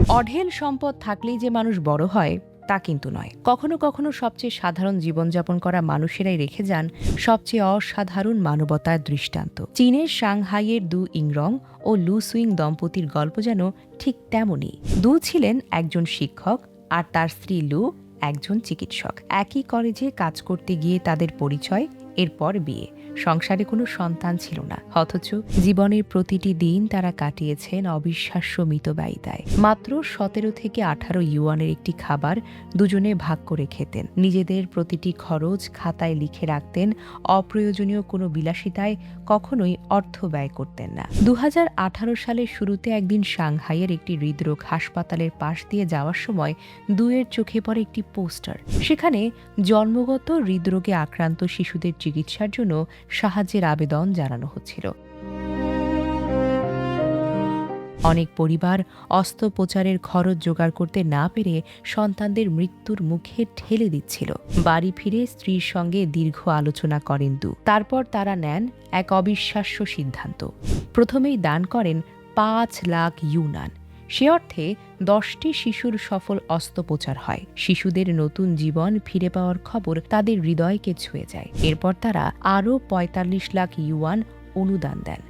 অঢেল সম্পদ থাকলেই যে মানুষ বড় হয় তা কিন্তু নয়। কখনো কখনো সবচেয়ে সাধারণ জীবনযাপন করা মানুষেরাই রেখে যান সবচেয়ে অসাধারণ মানবতার দৃষ্টান্ত। চীনের সাংহাইয়ের দু ইংরং ও লু সুইং দম্পতির গল্প যেন ঠিক তেমনই। দু ছিলেন একজন শিক্ষক আর তার স্ত্রী লু একজন চিকিৎসক। একই কলেজে কাজ করতে গিয়ে তাদের পরিচয়, এরপর বিয়ে। সংসারে কোনো সন্তান ছিল না, অথচ জীবনের প্রতিটি দিন তারা কাটিয়েছেন অবিশ্বাস্য মিতব্যয়িতায়। মাত্র 17 থেকে 18 ইউয়ানের একটি খাবার দুজনে ভাগ করে খেতেন। নিজেদের প্রতিটি খরচ খাতায় লিখে রাখতেন। অপ্রয়োজনীয় কোনো বিলাসিতায় কখনোই অর্থ ব্যয় করতেন না। 2018 সালের শুরুতে একদিন সাংহাইয়ের একটি হৃদরোগ হাসপাতালের পাশ দিয়ে যাওয়ার সময় দুয়ের চোখে পড়ে একটি পোস্টার। সেখানে জন্মগত হৃদরোগে আক্রান্ত শিশুদের চিকিৎসার জন্য সাহায্যের আবেদন জানানো হচ্ছিল। অনেক পরিবার অস্ত্রোপচারের খরচ জোগাড় করতে না পেরে সন্তানদের মৃত্যুর মুখে ঠেলে দিচ্ছিল। বাড়ি ফিরে স্ত্রীর সঙ্গে দীর্ঘ আলোচনা করেন দু। তারপর তারা নেন এক অবিশ্বাস্য সিদ্ধান্ত। প্রথমেই দান করেন 5 লাখ ইউয়ান। সে অর্থে 10টি শিশুর সফল অস্ত্রোপচার হয়। শিশুদের নতুন জীবন ফিরে পাওয়ার খবর তাদের হৃদয়কে ছুঁয়ে যায়। এরপর তারা আরও 45 লাখ ইউয়ান অনুদান দেন।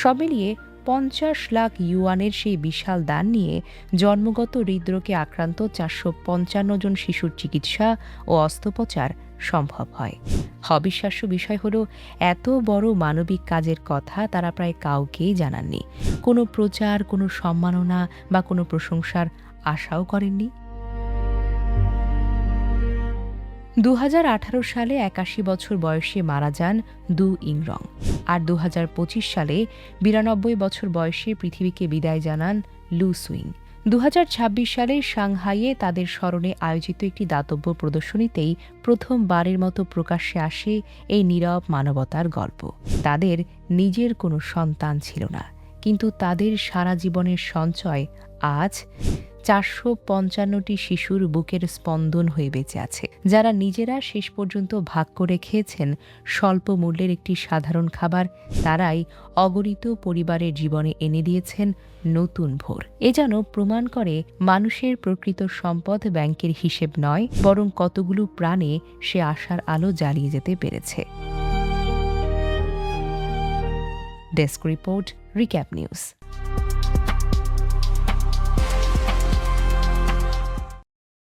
সব মিলিয়ে 50 লাখ ইউয়ানের সেই বিশাল দান নিয়ে জন্মগত হৃদরোগে আক্রান্ত 455 জন শিশুর চিকিৎসা ও অস্ত্রোপচার সম্ভব হয়। অবিশ্বাস্য বিষয় হলো, এত বড় মানবিক কাজের কথা তারা প্রায় কাউকেই জানাননি। কোনো প্রচার, কোনো সম্মাননা বা কোনো প্রশংসার আশাও করেননি। 2018 সালে 81 বছর বয়সে মারা যান দু ইংরং। আর 2025 সালে 92 বছর বয়সে পৃথিবীকে বিদায় জানান লু সুইং। 2026 সালে সাংহাইয়ে তাদের স্মরণে আয়োজিত একটি দাতব্য প্রদর্শনীতেই প্রথমবারের মতো প্রকাশ্যে আসে এই নীরব মানবতার গল্প। তাদের নিজের কোনো সন্তান ছিল না, কিন্তু তাদের সারা জীবনের সঞ্চয় আজ 455টি শিশুর বুকের স্পন্দন হয়ে বেঁচে আছে, যারা নিজেরা শেষ পর্যন্ত ভাগ করে খেয়েছেন স্বল্প মূল্যের একটি সাধারণ খাবার। তারাই অগণিত পরিবারের জীবনে এনে দিয়েছেন নতুন ভোর। এ যেন প্রমাণ করে মানুষের প্রকৃত সম্পদ ব্যাংকের হিসেব নয়, বরং কতগুলো প্রাণে সে আশার আলো জ্বালিয়ে যেতে পেরেছে। Desk report, recap news.